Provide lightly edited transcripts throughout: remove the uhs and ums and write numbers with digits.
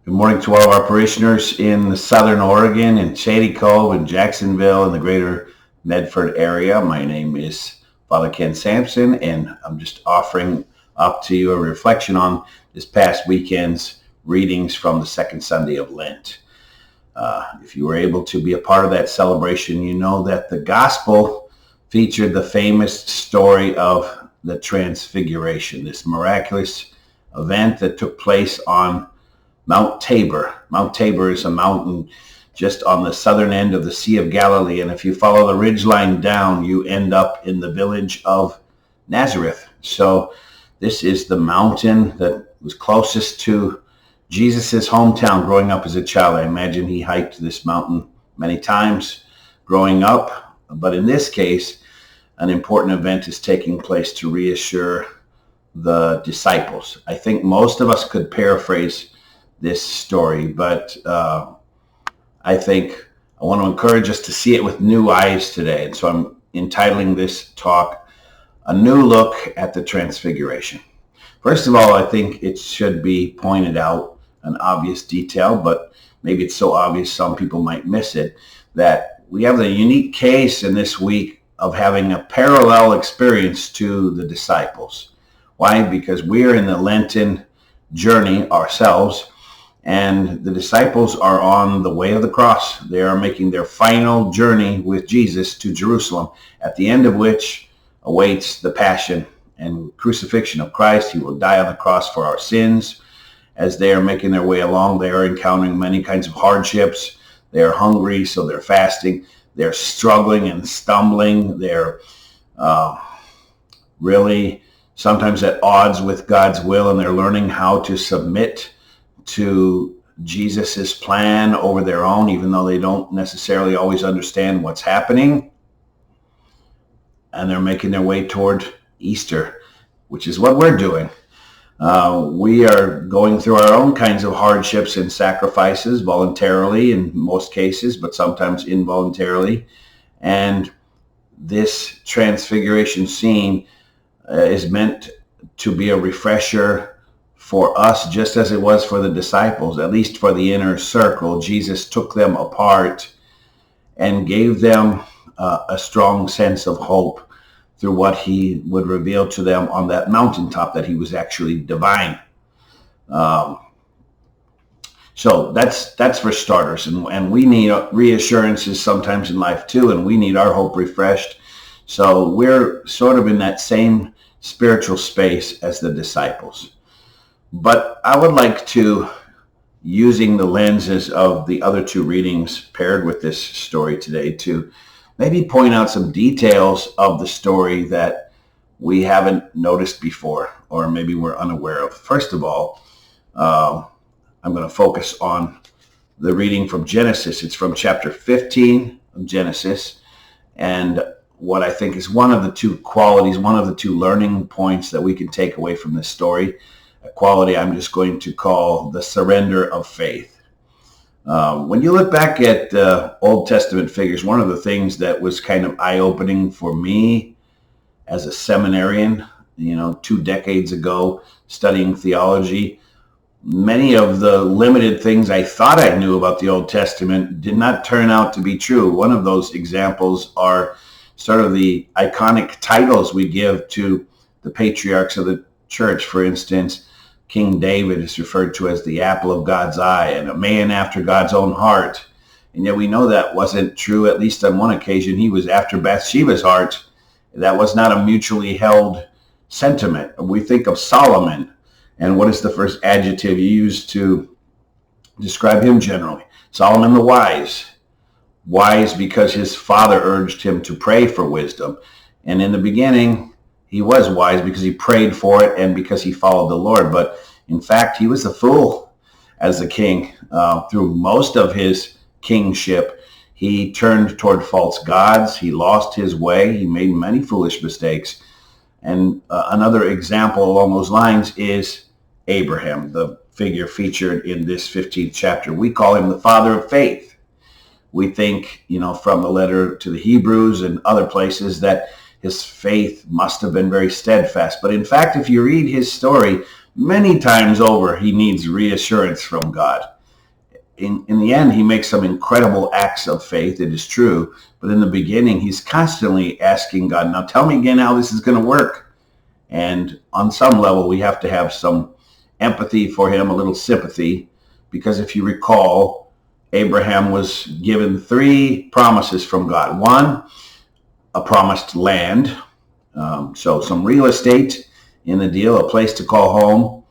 Good morning to all of our parishioners in Southern Oregon, in Shady Cove, in Jacksonville, in the greater Medford area. My name is Father Ken Sampson, and I'm just offering up to you a reflection on this past weekend's readings from the second Sunday of Lent. If you were able to be a part of that celebration, you know that the gospel featured the famous story of the Transfiguration, this miraculous event that took place on Mount Tabor. Mount Tabor is a mountain just on the southern end of the Sea of Galilee. And if you follow the ridgeline down, you end up in the village of Nazareth. So this is the mountain that was closest to Jesus' hometown growing up as a child. I imagine he hiked this mountain many times growing up. But in this case, an important event is taking place to reassure the disciples. I think most of us could paraphrase this story, but I think I want to encourage us to see it with new eyes today. And so I'm entitling this talk, A New Look at the Transfiguration. First of all, I think it should be pointed out, an obvious detail, but maybe it's so obvious some people might miss it, that we have the unique case in this week of having a parallel experience to the disciples. Why? Because we're in the Lenten journey ourselves, and the disciples are on the way of the cross. They are making their final journey with Jesus to Jerusalem, at the end of which awaits the passion and crucifixion of Christ. He will die on the cross for our sins. As they are making their way along, they are encountering many kinds of hardships. They are hungry, so they're fasting. They're struggling and stumbling. They're really sometimes at odds with God's will, and they're learning how to submit to Jesus's plan over their own, even though they don't necessarily always understand what's happening. And they're making their way toward Easter, which is what we're doing. We are going through our own kinds of hardships and sacrifices, voluntarily in most cases, but sometimes involuntarily. And this transfiguration scene is meant to be a refresher for us, just as it was for the disciples, at least for the inner circle. Jesus took them apart and gave them a strong sense of hope through what he would reveal to them on that mountaintop, that he was actually divine. So that's for starters. And we need reassurances sometimes in life too, and we need our hope refreshed. So we're sort of in that same spiritual space as the disciples. But I would like to, using the lenses of the other two readings paired with this story today, to maybe point out some details of the story that we haven't noticed before, or maybe we're unaware of. First of all, I'm going to focus on the reading from Genesis. It's from chapter 15 of Genesis, and what I think is one of the two qualities, one of the two learning points that we can take away from this story, a quality I'm just going to call the surrender of faith. When you look back at Old Testament figures, one of the things that was kind of eye-opening for me as a seminarian, 2 decades ago, studying theology, many of the limited things I thought I knew about the Old Testament did not turn out to be true. One of those examples are sort of the iconic titles we give to the patriarchs of the church. For instance, King David is referred to as the apple of God's eye and a man after God's own heart. And yet we know that wasn't true. At least on one occasion, he was after Bathsheba's heart. That was not a mutually held sentiment. We think of Solomon, and what is the first adjective used to describe him generally? Solomon the wise. Wise because his father urged him to pray for wisdom. And in the beginning, he was wise because he prayed for it and because he followed the Lord. But in fact, he was a fool as a king. Through most of his kingship, he turned toward false gods. He lost his way. He made many foolish mistakes. And another example along those lines is Abraham, the figure featured in this 15th chapter. We call him the father of faith. We think, from the letter to the Hebrews and other places that his faith must have been very steadfast. But in fact, if you read his story, many times over, he needs reassurance from God. in the end, he makes some incredible acts of faith. It is true. But in the beginning, he's constantly asking God, now tell me again how this is going to work. And on some level, we have to have some empathy for him, a little sympathy, because if you recall, Abraham was given 3 promises from God. One, a promised land, so some real estate in the deal, a place to call home.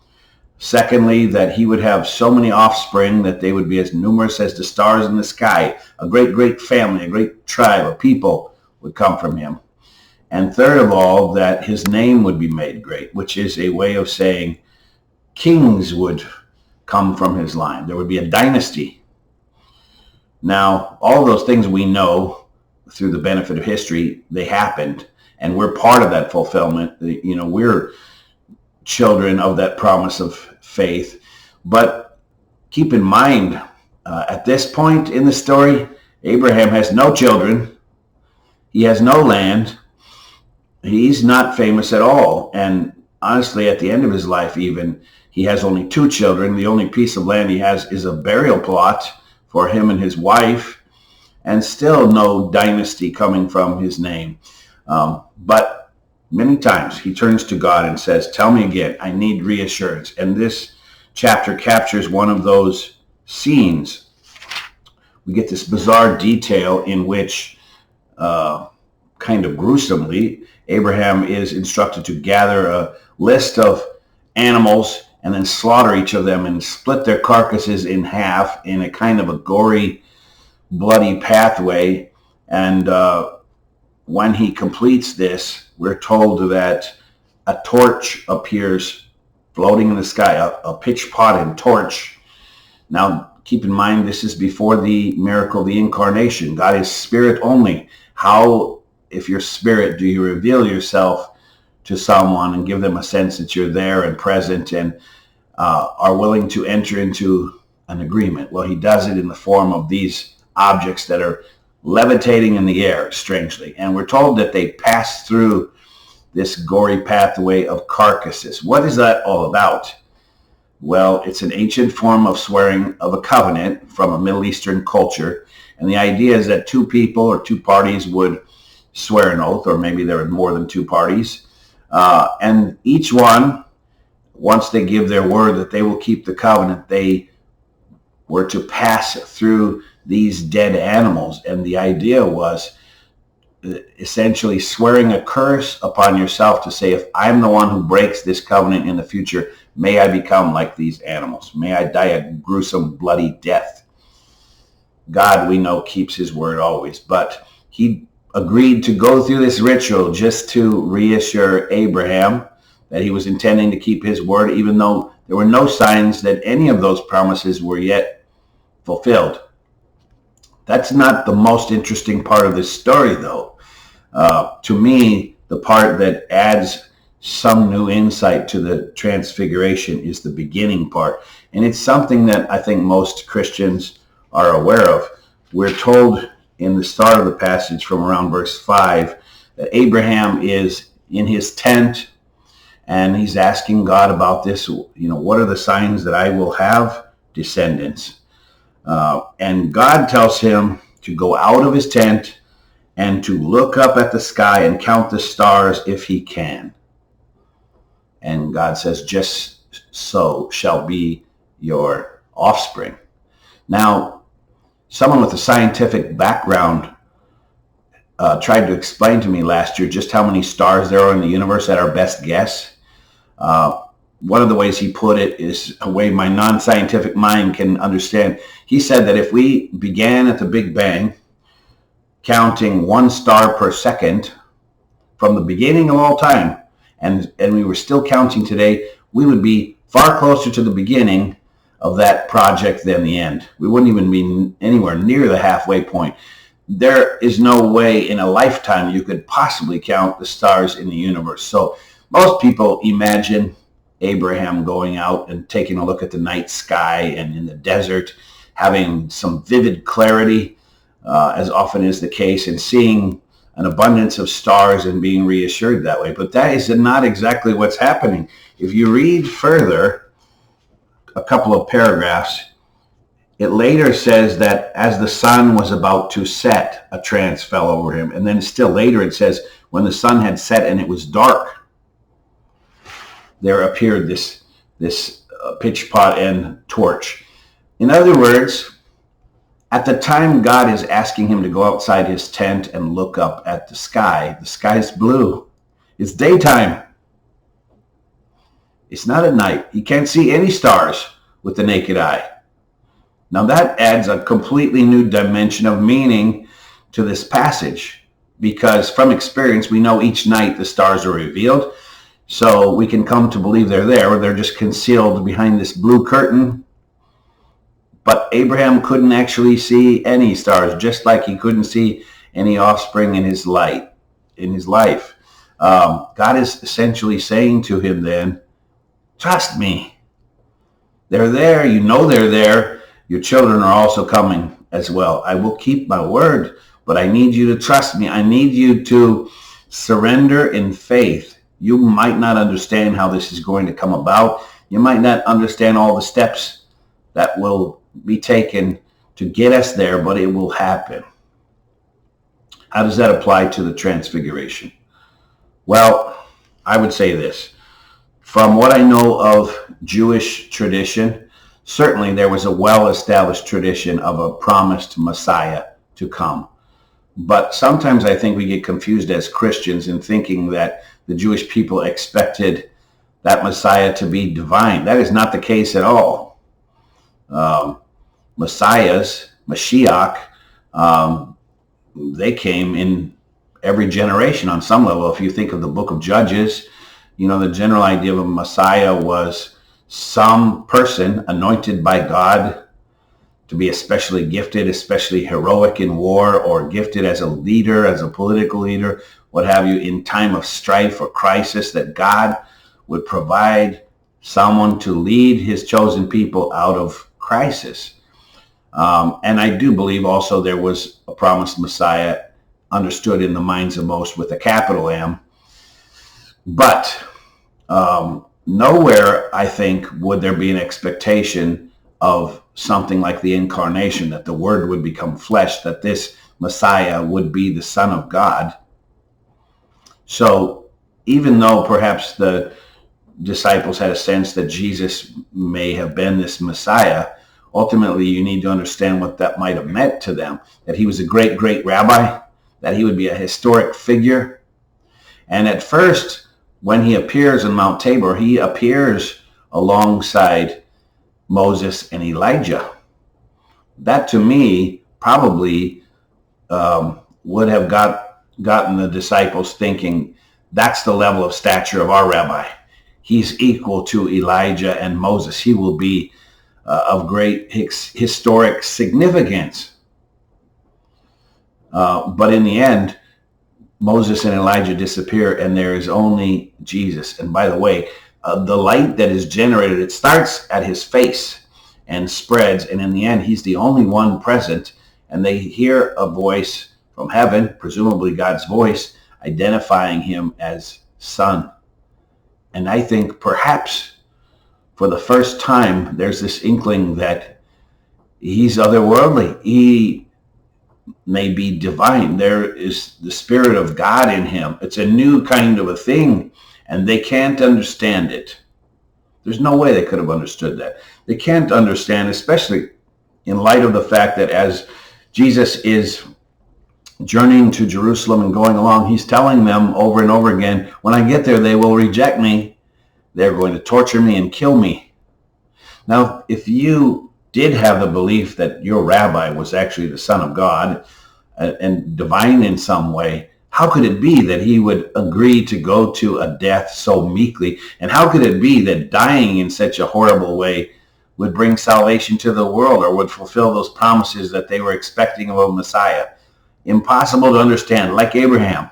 Secondly, that he would have so many offspring that they would be as numerous as the stars in the sky. A great, great family, a great tribe of people would come from him. And third of all, that his name would be made great, which is a way of saying kings would come from his line. There would be a dynasty. Now, all those things we know through the benefit of history, they happened, and we're part of that fulfillment. You know, we're children of that promise of faith. But keep in mind, at this point in the story, Abraham has no children. He has no land. He's not famous at all. And honestly, at the end of his life even, he has only 2 children. The only piece of land he has is a burial plot for him and his wife, and still no dynasty coming from his name. But many times he turns to God and says, tell me again, I need reassurance. And this chapter captures one of those scenes. We get this bizarre detail in which, kind of gruesomely, Abraham is instructed to gather a list of animals and then slaughter each of them and split their carcasses in half in a kind of a gory, bloody pathway. And when he completes this, we're told that a torch appears floating in the sky, a pitch pot and torch. Now, keep in mind, this is before the miracle of the incarnation. God is spirit only. How, if you're spirit, do you reveal yourself to someone and give them a sense that you're there and present and are willing to enter into an agreement? Well, he does it in the form of these objects that are levitating in the air, strangely. And we're told that they pass through this gory pathway of carcasses. What is that all about? Well, it's an ancient form of swearing of a covenant from a Middle Eastern culture. And the idea is that 2 people or 2 parties would swear an oath, or maybe there are more than 2 parties. And each one, once they give their word that they will keep the covenant, they were to pass through these dead animals. And the idea was essentially swearing a curse upon yourself to say, if I'm the one who breaks this covenant in the future, may I become like these animals. May I die a gruesome, bloody death. God, we know, keeps his word always. But he agreed to go through this ritual just to reassure Abraham that he was intending to keep his word, even though there were no signs that any of those promises were yet fulfilled. That's not the most interesting part of this story, though. To me, the part that adds some new insight to the Transfiguration is the beginning part. And it's something that I think most Christians are aware of. We're told in the start of the passage from around verse 5 that Abraham is in his tent and he's asking God about this. You know, what are the signs that I will have descendants? And God tells him to go out of his tent and to look up at the sky and count the stars if he can. And God says, just so shall be your offspring. Now, someone with a scientific background tried to explain to me last year just how many stars there are in the universe at our best guess. One of the ways he put it is a way my non-scientific mind can understand. He said that if we began at the Big Bang, counting 1 star per second from the beginning of all time, and we were still counting today, we would be far closer to the beginning of that project than the end. We wouldn't even be anywhere near the halfway point. There is no way in a lifetime you could possibly count the stars in the universe. So most people imagine Abraham going out and taking a look at the night sky and in the desert, having some vivid clarity, as often is the case, and seeing an abundance of stars and being reassured that way. But that is not exactly what's happening. If you read further, a couple of paragraphs, It later says that as the sun was about to set, a trance fell over him. And then still later it says, when the sun had set and it was dark, there appeared this pitch pot and torch. In other words, at the time God is asking him to go outside his tent and look up at the sky's blue. It's daytime. It's not at night. He can't see any stars with the naked eye. Now that adds a completely new dimension of meaning to this passage, because from experience we know each night the stars are revealed. So we can come to believe they're there, or they're just concealed behind this blue curtain. But Abraham couldn't actually see any stars, just like he couldn't see any offspring in his life. God is essentially saying to him then, trust me. They're there. You know they're there. Your children are also coming as well. I will keep my word, but I need you to trust me. I need you to surrender in faith. You might not understand how this is going to come about. You might not understand all the steps that will be taken to get us there, but it will happen. How does that apply to the Transfiguration? Well, I would say this. From what I know of Jewish tradition, certainly there was a well-established tradition of a promised Messiah to come. But sometimes I think we get confused as Christians in thinking that the Jewish people expected that Messiah to be divine. That is not the case at all. Mashiach, they came in every generation on some level. If you think of the book of Judges, you know, the general idea of a Messiah was some person anointed by God to be especially gifted, especially heroic in war, or gifted as a leader, as a political leader, what have you, in time of strife or crisis, that God would provide someone to lead his chosen people out of crisis. And I do believe also there was a promised Messiah understood in the minds of most with a capital M. But nowhere, I think, would there be an expectation of something like the incarnation, that the Word would become flesh, that this Messiah would be the Son of God. So even though perhaps the disciples had a sense that Jesus may have been this Messiah, ultimately you need to understand what that might have meant to them, that he was a great, great rabbi, that he would be a historic figure. And at first, when he appears in Mount Tabor, he appears alongside Moses and Elijah. That to me probably would have gotten the disciples thinking, that's the level of stature of our rabbi. He's equal to Elijah and Moses. He will be of great historic significance. But in the end, Moses and Elijah disappear, and there is only Jesus. And by the way, the light that is generated, it starts at his face and spreads, and in the end, he's the only one present, and they hear a voice from heaven, presumably God's voice, identifying him as Son. And I think perhaps for the first time, there's this inkling that he's otherworldly. He may be divine. There is the Spirit of God in him. It's a new kind of a thing, and they can't understand it. There's no way they could have understood that. They can't understand, especially in light of the fact that as Jesus is journeying to Jerusalem and going along, he's telling them over and over again, when I get there, they will reject me. They're going to torture me and kill me. Now, if you did have the belief that your rabbi was actually the Son of God and divine in some way, how could it be that he would agree to go to a death so meekly? And how could it be that dying in such a horrible way would bring salvation to the world, or would fulfill those promises that they were expecting of a Messiah? Impossible to understand, like Abraham.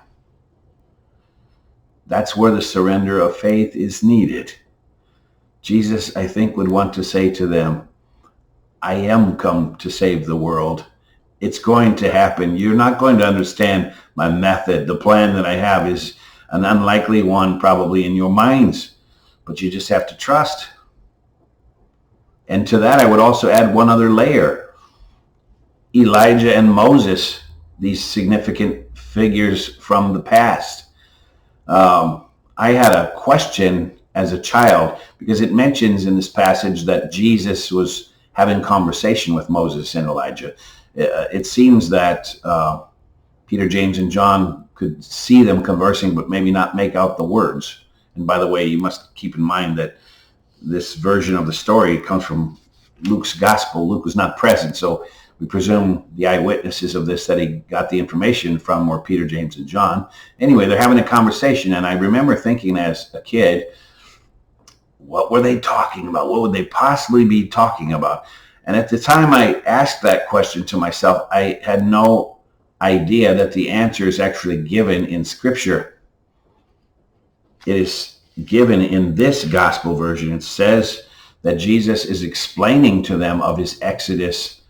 That's where the surrender of faith is needed. Jesus, I think, would want to say to them, I am come to save the world. It's going to happen. You're not going to understand my method. The plan that I have is an unlikely one probably in your minds, but you just have to trust. And to that, I would also add one other layer. Elijah and Moses, these significant figures from the past. I had a question as a child because it mentions in this passage that Jesus was having conversation with Moses and Elijah. It seems that Peter, James, and John could see them conversing, but maybe not make out the words. And by the way, you must keep in mind that this version of the story comes from Luke's gospel. Luke was not present, so we presume the eyewitnesses of this that he got the information from were Peter, James, and John. Anyway, they're having a conversation, and I remember thinking as a kid, what were they talking about? What would they possibly be talking about? And at the time I asked that question to myself, I had no idea that the answer is actually given in Scripture. It is given in this gospel version. It says that Jesus is explaining to them of his exodus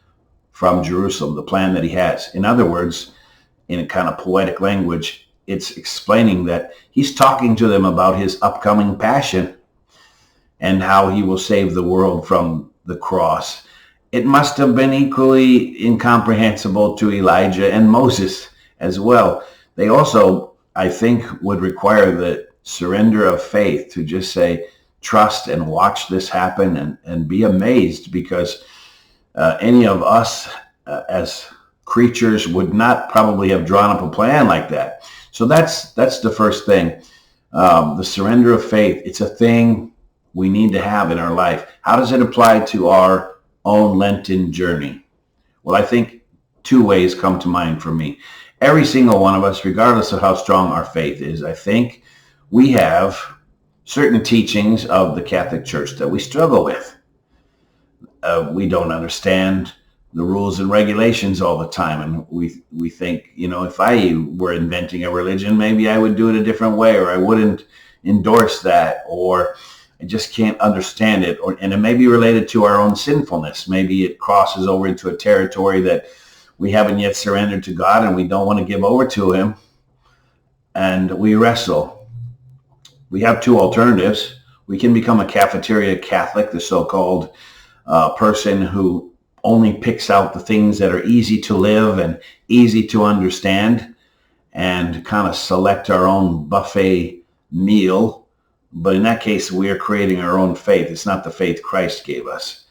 from Jerusalem, the plan that he has. In other words, in a kind of poetic language, it's explaining that he's talking to them about his upcoming passion and how he will save the world from the cross. It must have been equally incomprehensible to Elijah and Moses as well. They also, I think, would require the surrender of faith to just say, trust and watch this happen and be amazed, because any of us as creatures would not probably have drawn up a plan like that. So that's the first thing. The surrender of faith. It's a thing we need to have in our life. How does it apply to our own Lenten journey? Well, I think two ways come to mind for me. Every single one of us, regardless of how strong our faith is, I think we have certain teachings of the Catholic Church that we struggle with. We don't understand the rules and regulations all the time, and we think, if I were inventing a religion, maybe I would do it a different way, or I wouldn't endorse that, or I just can't understand it. And it may be related to our own sinfulness. Maybe it crosses over into a territory that we haven't yet surrendered to God and we don't want to give over to him, and we wrestle. We have two alternatives. We can become a cafeteria Catholic, the so-called person who only picks out the things that are easy to live and easy to understand, and kind of select our own buffet meal. But in that case, we are creating our own faith. It's not the faith Christ gave us.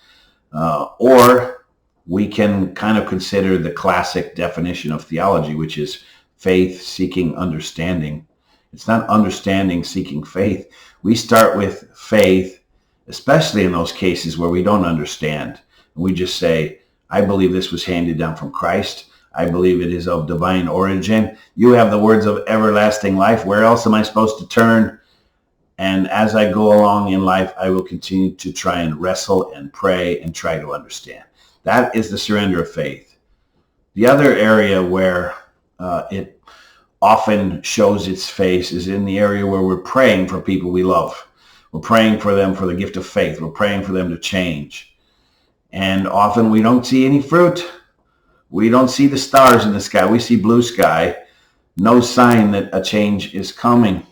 Or we can kind of consider the classic definition of theology, which is faith seeking understanding. It's not understanding seeking faith. We start with faith, especially in those cases where we don't understand. We just say, I believe this was handed down from Christ. I believe it is of divine origin. You have the words of everlasting life. Where else am I supposed to turn? And as I go along in life, I will continue to try and wrestle and pray and try to understand. That is the surrender of faith. The other area where it often shows its face is in the area where we're praying for people we love. We're praying for them for the gift of faith. We're praying for them to change. And often we don't see any fruit. We don't see the stars in the sky. We see blue sky. No sign that a change is coming.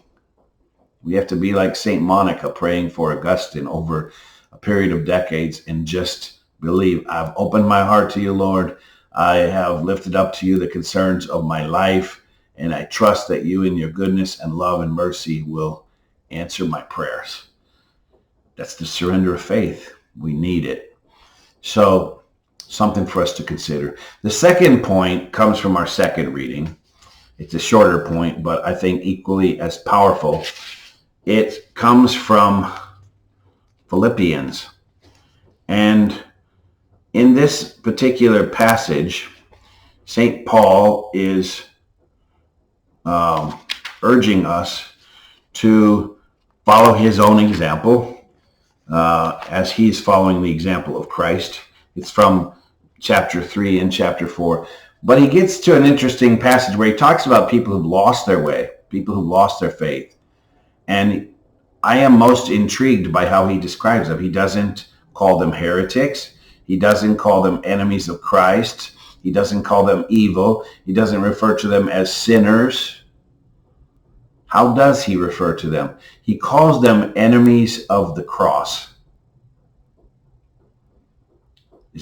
We have to be like St. Monica praying for Augustine over a period of decades and just believe, I've opened my heart to you, Lord. I have lifted up to you the concerns of my life, and I trust that you in your goodness and love and mercy will answer my prayers. That's the surrender of faith. We need it. So, something for us to consider. The second point comes from our second reading. It's a shorter point, but I think equally as powerful. It comes from Philippians. And in this particular passage, St. Paul is urging us to follow his own example as he's following the example of Christ. It's from chapter 3 and chapter 4. But he gets to an interesting passage where he talks about people who've lost their way, people who've lost their faith. And I am most intrigued by how he describes them. He doesn't call them heretics. He doesn't call them enemies of Christ. He doesn't call them evil. He doesn't refer to them as sinners. How does he refer to them? He calls them enemies of the cross.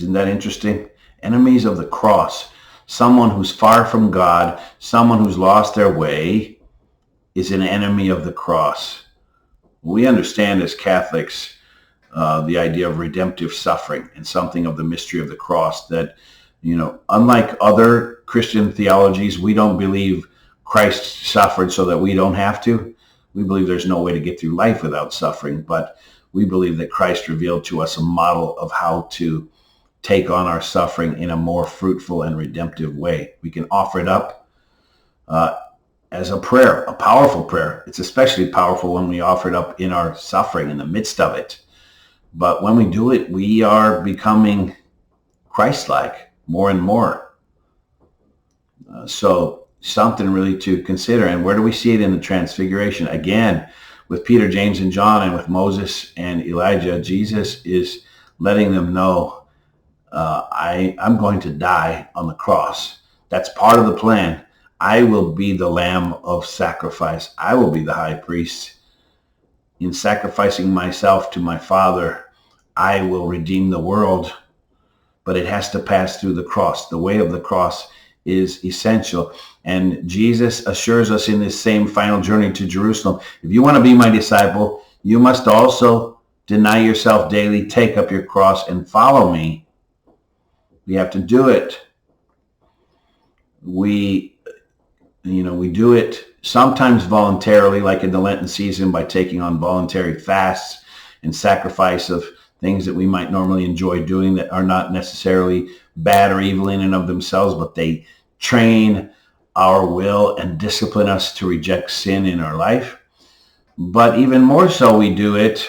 Isn't that interesting? Enemies of the cross. Someone who's far from God, someone who's lost their way, is an enemy of the cross. We understand as Catholics the idea of redemptive suffering and something of the mystery of the cross, that, unlike other Christian theologies, we don't believe Christ suffered so that we don't have to. We believe there's no way to get through life without suffering, but we believe that Christ revealed to us a model of how to take on our suffering in a more fruitful and redemptive way. We can offer it up as a prayer, a powerful prayer. It's especially powerful when we offer it up in our suffering, in the midst of it. But when we do it, we are becoming Christ-like more and more. So something really to consider. And where do we see it in the Transfiguration? Again, with Peter, James, and John, and with Moses and Elijah, Jesus is letting them know, I'm going to die on the cross. That's part of the plan. I will be the lamb of sacrifice. I will be the high priest. In sacrificing myself to my Father, I will redeem the world, but it has to pass through the cross. The way of the cross is essential. And Jesus assures us in this same final journey to Jerusalem, if you want to be my disciple, you must also deny yourself daily, take up your cross, and follow me. We have to do it. We do it sometimes voluntarily, like in the Lenten season, by taking on voluntary fasts and sacrifice of things that we might normally enjoy doing that are not necessarily bad or evil in and of themselves, but they train our will and discipline us to reject sin in our life. But even more so, we do it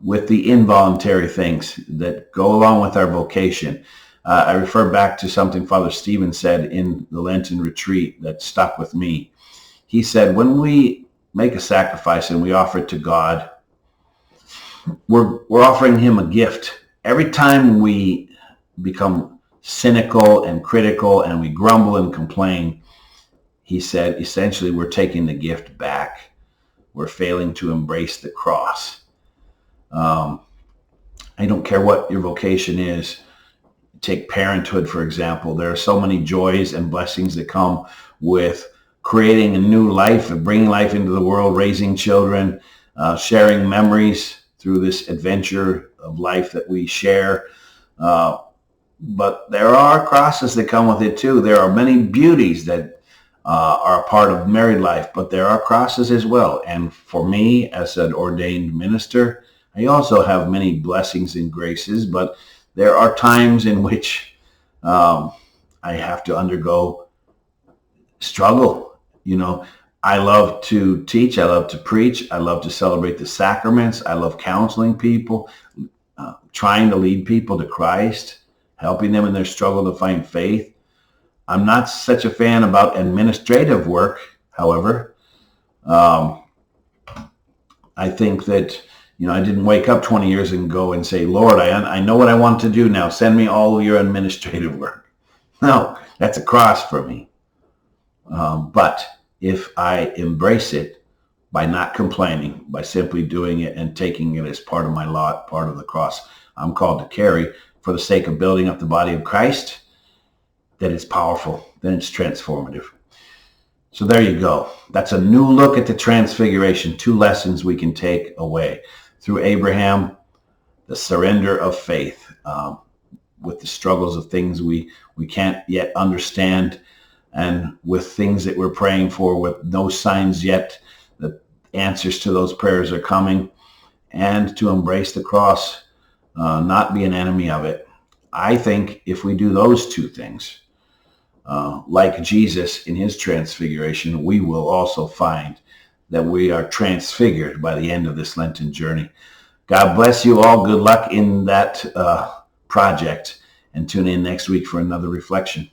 with the involuntary things that go along with our vocation. I refer back to something Father Stephen said in the Lenten retreat that stuck with me. He said, when we make a sacrifice and we offer it to God, we're offering him a gift. Every time we become cynical and critical and we grumble and complain, he said, essentially we're taking the gift back. We're failing to embrace the cross. I don't care what your vocation is. Take parenthood, for example. There are so many joys and blessings that come with creating a new life and bringing life into the world, raising children, sharing memories through this adventure of life that we share. But there are crosses that come with it too. There are many beauties that are a part of married life, but there are crosses as well. And for me, as an ordained minister, I also have many blessings and graces, but there are times in which I have to undergo struggle. I love to teach. I love to preach. I love to celebrate the sacraments. I love counseling people, trying to lead people to Christ, helping them in their struggle to find faith. I'm not such a fan about administrative work, however. I think that I didn't wake up 20 years ago and say, Lord, I know what I want to do now. Send me all your administrative work. No, that's a cross for me. But if I embrace it by not complaining, by simply doing it and taking it as part of my lot, part of the cross I'm called to carry for the sake of building up the body of Christ, then it's powerful, then it's transformative. So there you go. That's a new look at the Transfiguration, 2 lessons we can take away. Through Abraham, the surrender of faith, with the struggles of things we can't yet understand, and with things that we're praying for with no signs yet, the answers to those prayers are coming, and to embrace the cross, not be an enemy of it. I think if we do those 2 things, like Jesus in his Transfiguration, we will also find that we are transfigured by the end of this Lenten journey. God bless you all. Good luck in that project, and tune in next week for another reflection.